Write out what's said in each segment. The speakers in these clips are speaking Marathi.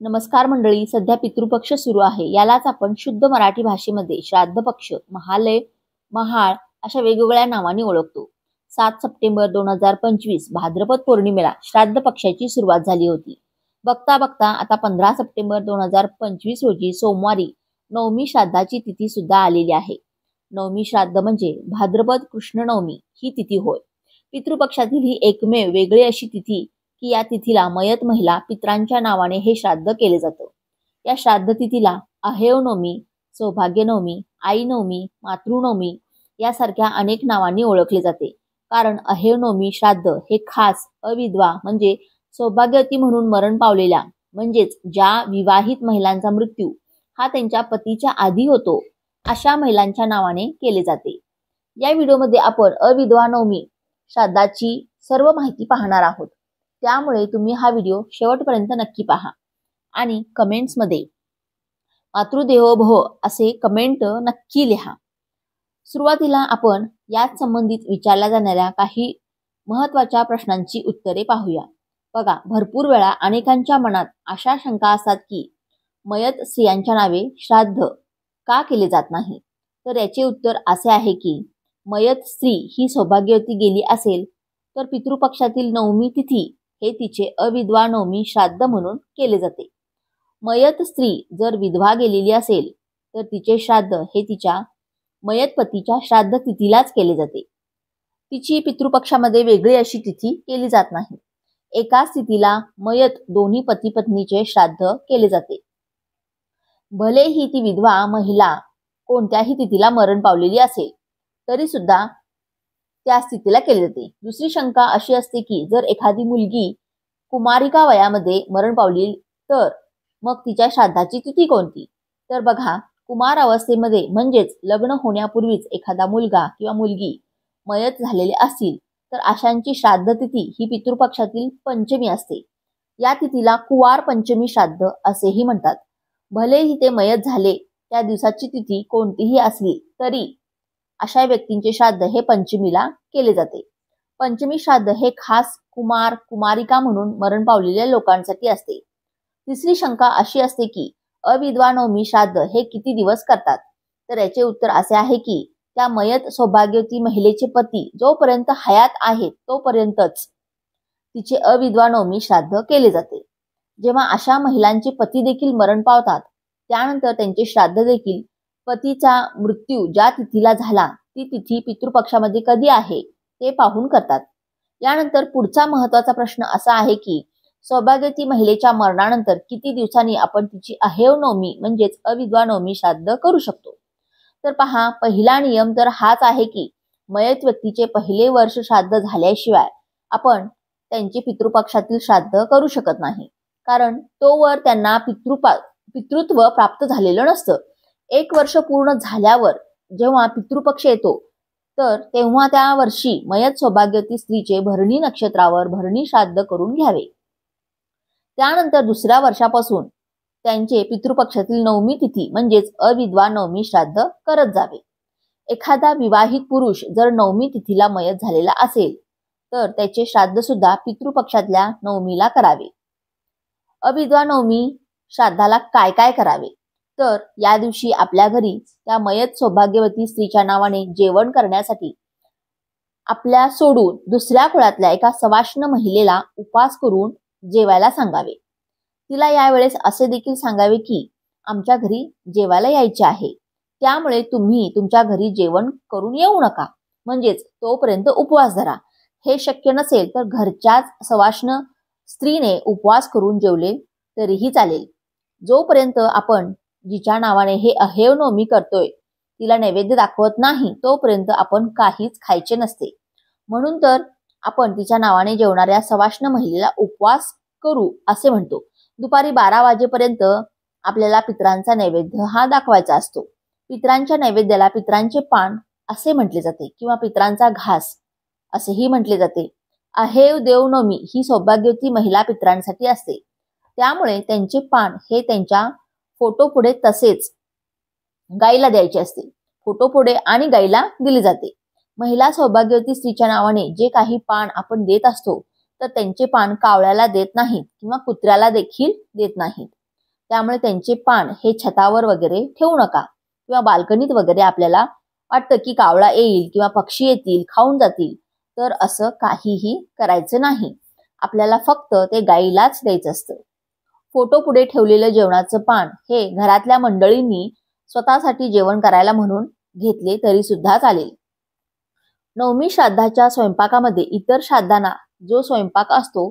नमस्कार मंडळी, सध्या पितृपक्ष सुरू आहे. यालाच आपण शुद्ध मराठी भाषेमध्ये श्राद्ध पक्ष, महालय, महाळ अशा वेगवेगळ्या नावाने ओळखतो. 7 सप्टेंबर 2025 भाद्रपद पौर्णिमेला श्राद्ध पक्षाची सुरुवात झाली होती. बघता बघता आता 15 सप्टेंबर 2025 रोजी सोमवारी नवमी श्राद्धाची तिथी सुद्धा आलेली आहे. नवमी श्राद्ध म्हणजे भाद्रपद कृष्ण नवमी ही तिथी होय. पितृपक्षातील ही एकमेव वेगळी अशी तिथी की या तिथीला मयत महिला पित्रांच्या नावाने हे श्राद्ध केले जातं. या श्राद्ध तिथीला अहेव नवमी, सौभाग्य नवमी, आई नवमी, मातृनवमी यासारख्या अनेक नावांनी ओळखले जाते. कारण अहेव नवमी श्राद्ध हे खास अविधवा म्हणजे सौभाग्यवती म्हणून मरण पावलेल्या म्हणजेच ज्या विवाहित महिलांचा मृत्यू हा त्यांच्या पतीच्या आधी होतो अशा महिलांच्या नावाने केले जाते. या व्हिडिओमध्ये आपण अविधवा नवमी श्राद्धाची सर्व माहिती पाहणार आहोत. त्यामुळे तुम्ही हा व्हिडिओ शेवटपर्यंत नक्की पहा आणि कमेंट्समध्ये मातृदेवो भव असे कमेंट नक्की लिहा. सुरुवातीला आपण याच संबंधित विचारल्या जाणाऱ्या काही महत्त्वाच्या प्रश्नांची उत्तरे पाहूया. बघा, भरपूर वेळा अनेकांच्या मनात अशा शंका असतात की मयत स्त्रियांच्या नावे श्राद्ध का केले जात नाही. तर याचे उत्तर असे आहे की मयत स्त्री ही सौभाग्यवती गेली असेल तर पितृपक्षातील नवमी तिथी हे तिचे अविधवा नवमी श्राद्ध म्हणून केले जाते. मयत स्त्री जर विधवा गेलेली असेल तर तिचे श्राद्ध हे तिच्या मयत पतीच्या श्राद्ध तिथीलाच केले जाते. तिची पितृपक्षामध्ये वेगळी अशी तिथी केली जात नाही. एकाच तिथीला मयत दोन्ही पती पत्नीचे श्राद्ध केले जाते. भलेही ती विधवा महिला कोणत्याही तिथीला मरण पावलेली असेल तरी सुद्धा त्या स्थितीला केले जाते. दुसरी शंका अशी असते की जर एखादी मुलगी कुमारिका वयामध्ये मरण पावली तर मग तिच्या श्राद्धाची तिथी कोणती. तर बघा, कुमार अवस्थेमध्ये म्हणजेच लग्न होण्यापूर्वीच एखादा मुलगा किंवा मुलगी मयत झालेले असतील तर अशांची श्राद्ध तिथी ही पितृपक्षातील पंचमी असते. या तिथीला कुवार पंचमी श्राद्ध असेही म्हणतात. भलेही ते मयत झाले त्या दिवसाची तिथी कोणतीही असली तरी अशा व्यक्तींचे श्राद्ध हे पंचमीला केले जाते. पंचमी श्राद्ध हे खास कुमार कुमारिका म्हणून मरण पावलेल्या लोकांसाठी असते. तिसरी शंका अशी असते की अविधवा नवमी श्राद्ध हे किती दिवस करतात. तर याचे उत्तर असे आहे की त्या मयत सौभाग्यवती महिलेचे पती जोपर्यंत हयात आहेत तोपर्यंतच तिचे अविधवा नवमी श्राद्ध केले जाते. जेव्हा अशा महिलांचे पती देखील मरण पावतात त्यानंतर त्यांचे श्राद्ध देखील पतीचा मृत्यू ज्या तिथीला झाला ती तिथी पितृपक्षामध्ये कधी आहे ते पाहून करतात. यानंतर पुढचा महत्त्वाचा प्रश्न असा आहे की सौभाग्यवती महिलेच्या मरणानंतर किती दिवसांनी आपण तिची अहेव नवमी म्हणजेच अविधवा नवमी श्राद्ध करू शकतो. तर पहा, पहिला नियम तर हाच आहे की मयत व्यक्तीचे पहिले वर्ष श्राद्ध झाल्याशिवाय आपण त्यांचे पितृपक्षातील श्राद्ध करू शकत नाही. कारण तोवर त्यांना पितृत्व प्राप्त झालेलं नसतं. 1 वर्ष पूर्ण झाल्यावर जेव्हा पितृपक्ष येतो तर तेव्हा त्या वर्षी मयत सौभाग्यवती स्त्रीचे भरणी नक्षत्रावर भरणी श्राद्ध करून घ्यावे. त्यानंतर दुसऱ्या वर्षापासून त्यांचे पितृपक्षातील नवमी तिथी म्हणजेच अविधवा नवमी श्राद्ध करत जावे. एखादा विवाहित पुरुष जर नवमी तिथीला मयत झालेला असेल तर त्याचे श्राद्ध सुद्धा पितृपक्षातल्या नवमीला करावे. अविधवा नवमी श्राद्धाला काय काय करावे. तर या दिवशी आपल्या घरी त्या मयत सौभाग्यवती स्त्रीच्या नावाने जेवण करण्यासाठी आपल्या सोडून दुसऱ्या कुळातल्या एका सवाष्ण महिलेला उपवास करून जेवायला सांगावे. तिला यावेळेस असे देखील सांगावे की आमच्या घरी जेवायला यायचे आहे, त्यामुळे तुम्ही तुमच्या घरी जेवण करून येऊ नका, म्हणजेच तोपर्यंत उपवास धरा. हे शक्य नसेल तर घरच्याच सवाष्ण स्त्रीने उपवास करून जेवले तरीही चालेल. जोपर्यंत आपण जिच्या नावाने हे अहेव नवमी करतोय तिला नैवेद्य दाखवत नाही तोपर्यंत आपण काहीच खायचे नसते. म्हणून तर आपण तिच्या नावाने जेवणाऱ्या सवाष्ण महिलेला उपवास करू असे म्हणतो. दुपारी 12 वाजेपर्यंत आपल्याला पितरांचा नैवेद्य हा दाखवायचा असतो. पितरांच्या नैवेद्याला पितरांचे पान असे म्हटले जाते किंवा पितरांचा घास असेही म्हटले जाते. अहेव देव नवमी ही सौभाग्यवती महिला पितरांसाठी असते, त्यामुळे त्यांचे पान हे त्यांच्या फोटो पुढे तसेच गाईला द्यायचे असते. फोटो पुढे आणि गाईला दिले जाते. महिला सौभाग्यवती स्त्रीच्या नावाने जे काही पान आपण देत असतो तर त्यांचे पान कावळ्याला देत नाहीत किंवा कुत्र्याला देखील देत नाहीत. त्यामुळे त्यांचे पान हे छतावर वगैरे ठेवू नका किंवा बाल्कनीत वगैरे. आपल्याला वाटतं की कावळा येईल किंवा पक्षी येतील, खाऊन जातील, तर असं काहीही करायचं नाही. आपल्याला फक्त ते गाईलाच द्यायचं असतं. फोटो पुढे ठेवलेलं जेवणाचं पान हे घरातल्या मंडळींनी स्वतःसाठी जेवण करायला म्हणून घेतले तरी सुद्धा चालेल. नवमी श्राद्धाच्या स्वयंपाकामध्ये इतर श्राद्धांना जो स्वयंपाक असतो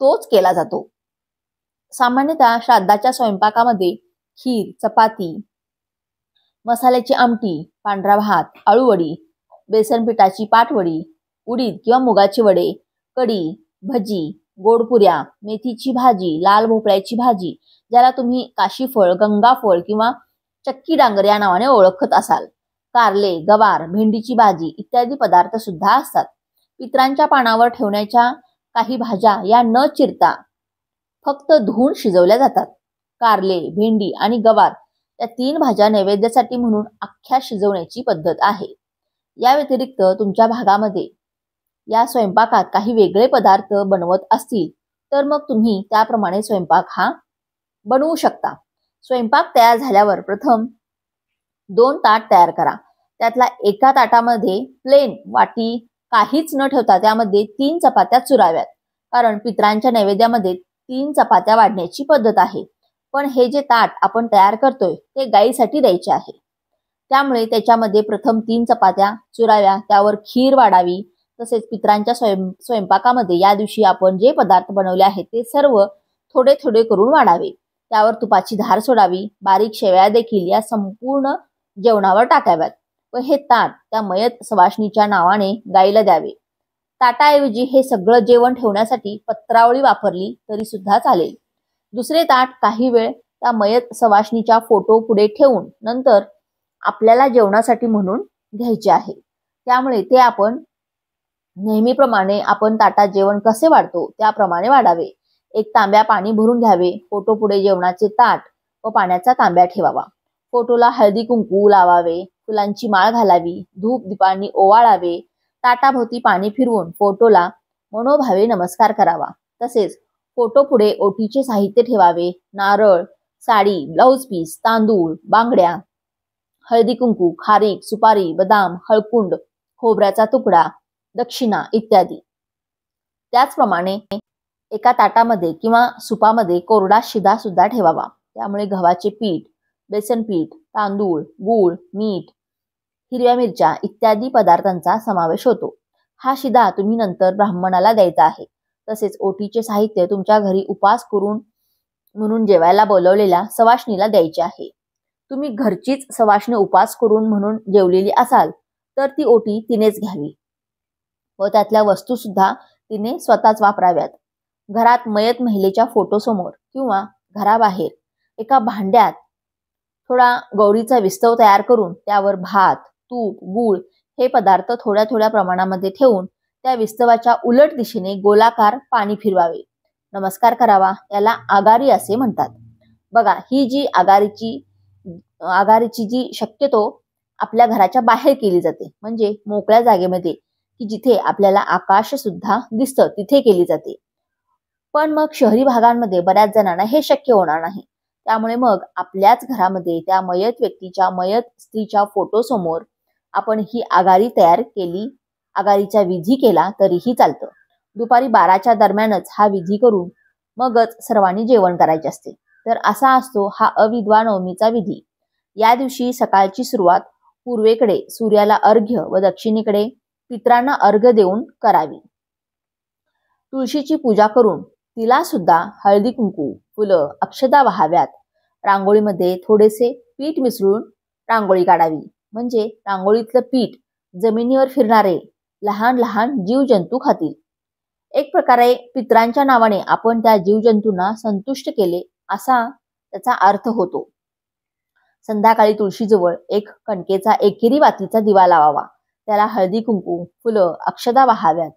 तोच केला जातो. सामान्यतः श्राद्धाच्या स्वयंपाकामध्ये खीर, चपाती, मसाल्याची आमटी, पांढरा भात, आळूवडी, बेसन पिठाची पाटवडी, उडीद किंवा मुगाची वडे, कढी, भजी, गोडपुऱ्या, मेथीची भाजी, लाल भोपळ्याची भाजी, ज्याला तुम्ही काशीफळ, गंगाफळ किंवा चक्की डांगर या नावाने ओळखत असाल, कारले, गवार, भेंडीची भाजी इत्यादी पदार्थ सुद्धा असतात. पितरांच्या पानावर ठेवण्याच्या काही भाज्या या न चिरता फक्त धुवून शिजवल्या जातात. कारले, भेंडी आणि गवार या 3 भाज्या नैवेद्यासाठी म्हणून अख्ख्या शिजवण्याची पद्धत आहे. या व्यतिरिक्त तुमच्या भागामध्ये या स्वयंपाकात काही वेगळे पदार्थ बनवत असतील तर मग तुम्ही त्याप्रमाणे स्वयंपाक हा बनवू शकता. स्वयंपाक तयार झाल्यावर प्रथम 2 ताट तयार करा. त्यातला एका ताटामध्ये प्लेन वाटी काहीच न ठेवता त्यामध्ये 3 चपात्या चुराव्यात. कारण पितरांच्या नैवेद्यामध्ये 3 चपात्या वाढण्याची पद्धत आहे. पण हे जे ताट आपण तयार करतोय ते गाईसाठी द्यायचे आहे. त्यामुळे त्याच्यामध्ये प्रथम 3 चपात्या चुराव्या, त्यावर खीर वाढावी. तसेच पितरांच्या स्वयंपाकामध्ये या दिवशी आपण जे पदार्थ बनवले आहेत ते सर्व थोडे थोडे करून वाढावे. त्यावर तुपाची धार सोडावी. बारीक शेवया देखील या संपूर्ण जेवणावर टाकाव्यात व हे ताट त्या मयत सवाष्णीच्या नावाने गाईला द्यावे. ताटाऐवजी हे सगळं जेवण ठेवण्यासाठी पत्रावळी वापरली तरी सुद्धा चालेल. दुसरे ताट काही वेळ त्या मयत सवाष्णीच्या फोटो पुढे ठेवून नंतर आपल्याला जेवणासाठी म्हणून घ्यायचे आहे. त्यामुळे ते आपण नेहमीप्रमाणे आपण ताटात जेवण कसे वाढतो त्याप्रमाणे वाढावे. एक तांब्या पाणी भरून घ्यावे. फोटो पुढे जेवणाचे ताट व पाण्याचा तांब्या ठेवावा. फोटोला हळदी कुंकू लावावे. फुलांची माळ घालावी. धूप दीपांनी ओवाळावे. ताटाभोवती पाणी फिरवून फोटोला मनोभावे नमस्कार करावा. तसेच फोटो पुढे ओटीचे साहित्य ठेवावे. नारळ, साडी, ब्लाउज पीस, तांदूळ, बांगड्या, हळदी कुंकू, खारीक, सुपारी, बदाम, हळकुंड, खोबऱ्याचा तुकडा, दक्षिणा इत्यादी. त्याचप्रमाणे एका ताटामध्ये किंवा सुपामध्ये कोरडा शिधा सुद्धा ठेवावा. त्यामुळे गव्हाचे पीठ, बेसन पीठ, तांदूळ, गूळ, मीठ, हिरव्या मिरच्या इत्यादी पदार्थांचा समावेश होतो. हा शिधा तुम्ही नंतर ब्राह्मणाला द्यायचा आहे. तसेच ओटीचे साहित्य तुमच्या घरी उपास करून म्हणून जेवायला बोलवलेल्या सवाष्णीला द्यायचे आहे. तुम्ही घरचीच सवाष्णी उपास करून म्हणून जेवलेली असाल तर ती ओटी तिनेच घ्यावी व त्यातल्या वस्तू सुद्धा तिने स्वतःच वापराव्यात. घरात मयत महिलेच्या फोटोसमोर किंवा घराबाहेर एका भांड्यात थोडा गौरीचा विस्तव तयार करून त्यावर भात, तूप, गूळ हे पदार्थ थोड्या थोड्या प्रमाणामध्ये ठेवून त्या विस्तवाच्या उलट दिशेने गोलाकार पाणी फिरवावे. नमस्कार करावा. याला आगारी असे म्हणतात. बघा, ही जी आगारीची जी शक्यतो आपल्या घराच्या बाहेर केली जाते, म्हणजे मोकळ्या जागेमध्ये की जिथे आपल्याला आकाश सुद्धा दिसतं तिथे केली जाते. पण मग शहरी भागांमध्ये बऱ्याच जणांना हे शक्य होणार नाही. त्यामुळे मग आपल्याच घरामध्ये त्या मयत व्यक्तीच्या, मयत स्त्रीच्या फोटो समोर आपण ही आगारी तयार केली, आगारीचा विधी केला तरीही चालतं. दुपारी 12च्या दरम्यानच हा विधी करून मगच सर्वांनी जेवण करायचे असते. तर असा असतो हा अविद्वा नवमीचा विधी. या दिवशी सकाळची सुरुवात पूर्वेकडे सूर्याला अर्घ्य व दक्षिणेकडे पितरांना अर्घ्य देऊन करावी. तुळशीची पूजा करून तिला सुद्धा हळदी कुंकू, फुलं, अक्षता वाहाव्यात. रांगोळीमध्ये थोडेसे पीठ मिसळून रांगोळी काढावी. म्हणजे रांगोळीतलं पीठ जमिनीवर फिरणारे लहान लहान जीवजंतू खातील. एक प्रकारे पितरांच्या नावाने आपण त्या जीवजंतूंना संतुष्ट केले असा त्याचा अर्थ होतो. संध्याकाळी तुळशीजवळ एक कणकेचा एकेरी वातीचा दिवा लावावा. त्याला हळदी कुंकू, फुलं, अक्षता वाहाव्यात.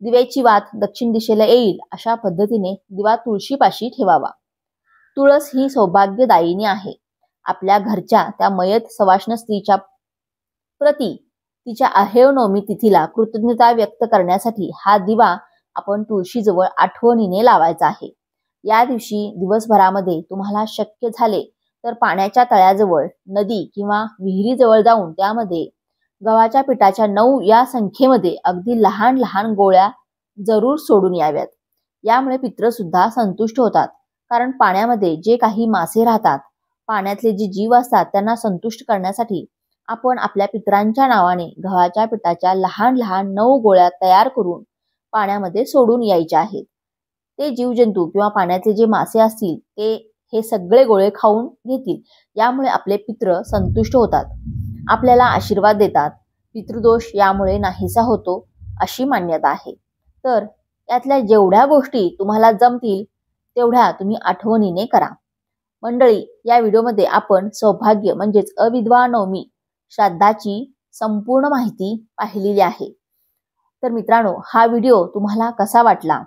दिव्याची वात दक्षिण दिशेला येईल अशा पद्धतीने दिवा तुळशीपाशी ठेवावा. तुळस ही सौभाग्यदायिनी आहे. आपल्या घरच्या त्या मयत सवाष्ण स्त्रीच्या प्रती तिच्या अहेव नवमी तिथीला कृतज्ञता व्यक्त करण्यासाठी हा दिवा आपण तुळशीजवळ आठवणीने लावायचा आहे. या दिवशी दिवसभरामध्ये तुम्हाला शक्य झाले तर पाण्याच्या तळ्याजवळ, नदी किंवा विहिरीजवळ जाऊन त्यामध्ये गव्हाच्या पिठाच्या 9 या संख्येमध्ये अगदी लहान लहान गोळ्या जरूर सोडून याव्यात. यामुळे पितृ सुद्धा संतुष्ट होतात. कारण पाण्यामध्ये जे काही मासे राहतात, पाण्यातले जे जीव असतात त्यांना संतुष्ट करण्यासाठी आपण आपल्या पितरांच्या नावाने गव्हाच्या पिठाच्या लहान लहान 9 गोळ्या तयार करून पाण्यामध्ये सोडून यायच्या आहेत. ते जीवजंतू किंवा पाण्यातले जे मासे असतील ते हे सगळे गोळे खाऊन घेतील. यामुळे आपले पितृ संतुष्ट होतात, आपल्याला आशीर्वाद देतात. पितृदोष यामुळे नाहीसा होतो अशी मान्यता आहे. तर यातल्या जेवढ्या गोष्टी तुम्हाला जमतील तेवढ्या तुम्ही आठवणीने करा. मंडळी, या व्हिडिओमध्ये आपण सौभाग्य म्हणजेच अविधवा नवमी श्राद्धाची संपूर्ण माहिती पाहिलेली आहे. तर मित्रांनो, हा व्हिडिओ तुम्हाला कसा वाटला?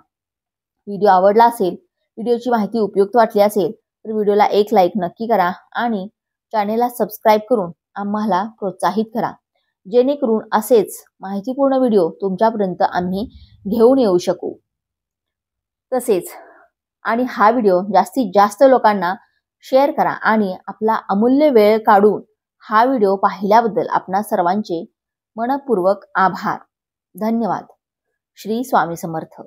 व्हिडिओ आवडला असेल, व्हिडिओची माहिती उपयुक्त वाटली असेल तर व्हिडिओला एक लाईक नक्की करा आणि चॅनेलला सबस्क्राईब करून आम्हाला प्रोत्साहित करा, जेणेकरून असेच माहितीपूर्ण व्हिडिओ तुमच्यापर्यंत आम्ही घेऊन येऊ शकू. तसेच आणि हा व्हिडिओ जास्तीत जास्त लोकांना शेअर करा आणि आपला अमूल्य वेळ काढून हा व्हिडिओ पाहिल्याबद्दल आपणा सर्वांचे मनपूर्वक आभार. धन्यवाद. श्री स्वामी समर्थ.